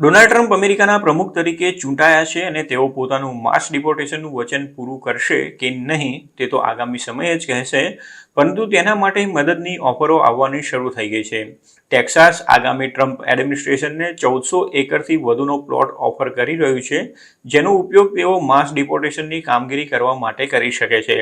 Donald Trump અમેરિકાના પ્રમુખ તરીકે ચૂંટાયા છે અને તેઓ પોતાનું માસ ડિપોર્ટેશનનું વચન પૂરું કરશે કે નહીં તે તો આગામી સમય જ કહેશે, પરંતુ તેના માટે મદદની ઓફરો આવવાની શરૂ થઈ ગઈ છે. ટેક્સાસ આગામી ટ્રમ્પ એડમિનિસ્ટ્રેશનને 1400 એકરથી વધુનો પ્લોટ ઓફર કરી રહ્યું છે, જેનો ઉપયોગ તેઓ માસ ડિપોર્ટેશનની કામગીરી કરવા માટે કરી શકે છે.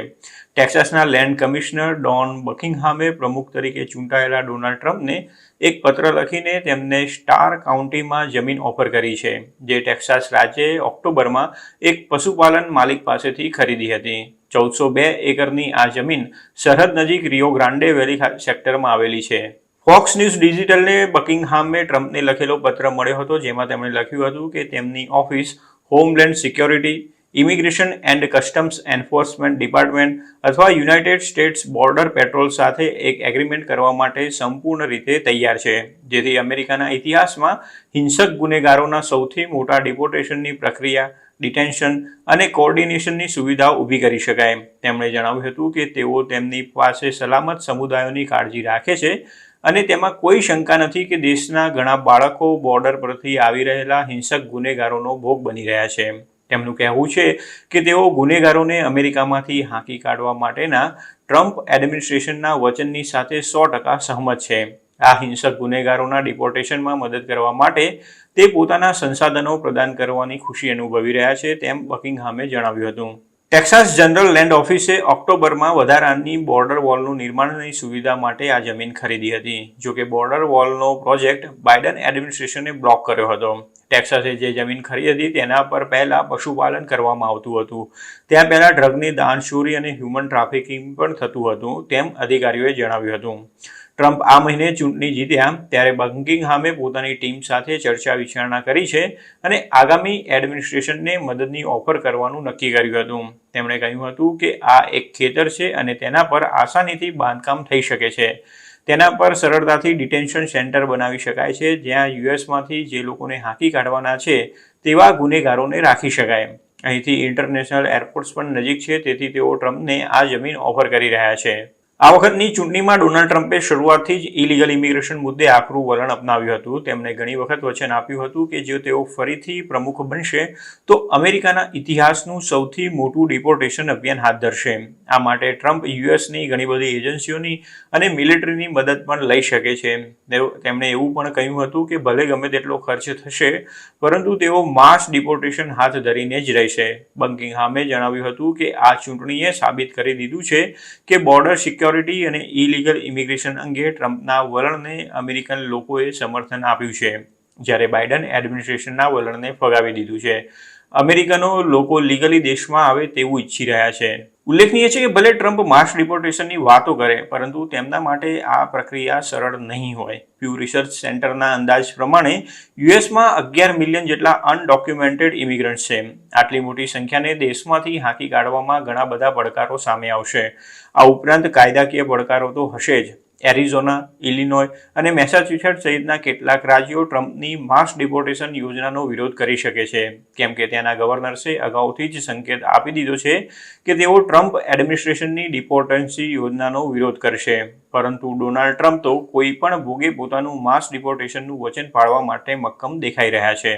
ટેક્સાસના લેન્ડ કમિશનર ડોન બકિંગહામે પ્રમુખ તરીકે ચૂંટાયેલા ડોનાલ્ડ ટ્રમ્પને એક પત્ર લખીને તેમને સ્ટાર કાઉન્ટીમાં જમીન ઓફર કરી છે, જે ટેક્સાસ રાજ્યએ ઓક્ટોબરમાં એક પશુપાલન માલિક પાસેથી ખરીદી હતી. 1402 એકરની આ જમીન સરહદ નજીક રિયો ગ્રાન્ડે વેલી સેક્ટરમાં આવેલી છે. ફોક્સ ન્યૂઝ ડિજિટલને બકિંગહામે ટ્રમ્પને લખેલો પત્ર મળ્યો હતો, જેમાં તેમણે લખ્યું હતું કે તેમની office homeland security, immigration and customs enforcement department અથવા યુનાઇટેડ સ્ટેટ્સ બોર્ડર પેટ્રોલ સાથે એક એગ્રીમેન્ટ કરવા માટે સંપૂર્ણ રીતે તૈયાર છે, જેથી અમેરિકાના ઇતિહાસમાં હિંસક ગુનેગારોના સૌથી મોટા ડિપોર્ટેશનની પ્રક્રિયા, ડિટેન્શન અને કોઓર્ડિનેશનની સુવિધા ઊભી કરી શકાય. તેમણે જણાવ્યું હતું કે તેઓ તેમની પાસે સલામત સમુદાયોની કાળજી રાખે છે અને તેમાં કોઈ શંકા નથી કે દેશના ઘણા બાળકો બોર્ડર પરથી આવી રહેલા હિંસક ગુનેગારોનો ભોગ બની રહ્યા છે. તેમનું કહેવું છે કે તેઓ ગુનેગારોને અમેરિકામાંથી હાંકી કાઢવા માટેના ટ્રમ્પ એડમિનિસ્ટ્રેશનના વચનની સાથે 100% સહમત છે. આ હિંસક ગુનેગારોના ડિપોર્ટેશનમાં મદદ કરવા માટે તે પોતાના સંસાધનો પ્રદાન કરવાની ખુશી અનુભવી રહ્યા છે, તેમ બકિંગહામે જણાવ્યું હતું. ટેક્સાસ જનરલ લેન્ડ ઓફિસે ઓક્ટોબરમાં વધારાની બોર્ડર વોલનું નિર્માણની સુવિધા માટે આ જમીન ખરીદી હતી. જોકે બોર્ડર વોલનો પ્રોજેક્ટ બાઇડન એડમિનિસ્ટ્રેશને બ્લોક કર્યો હતો. ટેક્સાસે જે જમીન ખરીદી હતી તેના પર પહેલા પશુપાલન કરવામાં આવતું હતું. ત્યાં પહેલા ડ્રગની દાણચોરી અને હ્યુમન ટ્રાફિકિંગ પણ થતું હતું, તેમ અધિકારીઓએ જણાવ્યું હતું. ટ્રમ્પ આ મહિને ચૂંટણી જીત્યા ત્યારે બકિંગહામે પોતાની ટીમ સાથે ચર્ચા વિચારણા કરી છે અને આગામી એડમિનિસ્ટ્રેશનને મદદની ઓફર કરવાનું નક્કી કર્યું હતું. તેમણે કહ્યું હતું કે આ એક ખેતર છે અને તેના પર આસાનીથી બાંધકામ થઈ શકે છે. તેના પર સરળતાથી ડિટેન્શન સેન્ટર બનાવી શકાય છે, જ્યાં યુએસમાંથી જે લોકોને હાંકી કાઢવાના છે તેવા ગુનેગારોને રાખી શકાય. અહીંથી ઇન્ટરનેશનલ એરપોર્ટ્સ પણ નજીક છે, તેથી તેઓ ટ્રમ્પને આ જમીન ઓફર કરી રહ્યા છે. આ વખતની ચૂંટણીમાં ડોનાલ્ડ ટ્રમ્પે શરૂઆતથી જ ઇલીગલ ઇમિગ્રેશન મુદ્દે આકરું વલણ અપનાવ્યું હતું. તેમણે ઘણી વખત વચન આપ્યું હતું કે જો તેઓ ફરીથી પ્રમુખ બનશે તો અમેરિકાના ઇતિહાસનું સૌથી મોટું ડિપોર્ટેશન અભિયાન હાથ ધરશે. આ માટે ટ્રમ્પ યુએસની ઘણી બધી એજન્સીઓની અને મિલિટરીની મદદ પણ લઈ શકે છે. તેમણે એવું પણ કહ્યું હતું કે ભલે ગમે તેટલો ખર્ચ થશે, પરંતુ તેઓ માસ ડિપોર્ટેશન હાથ ધરીને જ રહેશે. બકિંગહામે જણાવ્યું હતું કે આ ચૂંટણીએ સાબિત કરી દીધું છે કે બોર્ડર સિક્યોરિટી અને ઇલીગલ ઇમિગ્રેશન અંગે ટ્રમ્પના વલણને અમેરિકન લોકોએ સમર્થન આપ્યું છે, જ્યારે બાઇડન એડમિનિસ્ટ્રેશનના વલણને ફગાવી દીધું છે. અમેરિકનો લોકો લીગલી દેશમાં આવે તેવું ઈચ્છી રહ્યા છે. ઉલ્લેખનીય છે કે ભલે ટ્રમ્પ માસ ડિપોર્ટેશનની વાતો કરે, પરંતુ તેમના માટે આ પ્રક્રિયા સરળ નહીં હોય. પ્યુ રિસર્ચ સેન્ટરના અંદાજ પ્રમાણે યુએસમાં 11 મિલિયન જેટલા અનડોક્યુમેન્ટેડ ઇમિગ્રન્ટ્સ છે. આટલી મોટી સંખ્યાને દેશમાંથી હાંકી કાઢવામાં ઘણા બધા પડકારો સામે આવશે. આ ઉપરાંત કાયદાકીય પડકારો તો હશે જ. એરિઝોના, ઇલિનોય અને મેસાચ્યુસેટ્સ સહિતના કેટલાક રાજ્યો ટ્રમ્પની માસ ડિપોર્ટેશન યોજનાનો વિરોધ કરી શકે છે, કેમ કે ત્યાંના ગવર્નર્સે અગાઉથી જ સંકેત આપી દીધો છે કે તેઓ ટ્રમ્પ એડમિનિસ્ટ્રેશનની ડિપોર્ટન્સી યોજનાનો વિરોધ કરશે. પરંતુ ડોનાલ્ડ ટ્રમ્પ તો કોઈ પણ ભોગે પોતાનું માસ ડિપોર્ટેશનનું વચન પાળવા માટે મક્કમ દેખાઈ રહ્યા છે.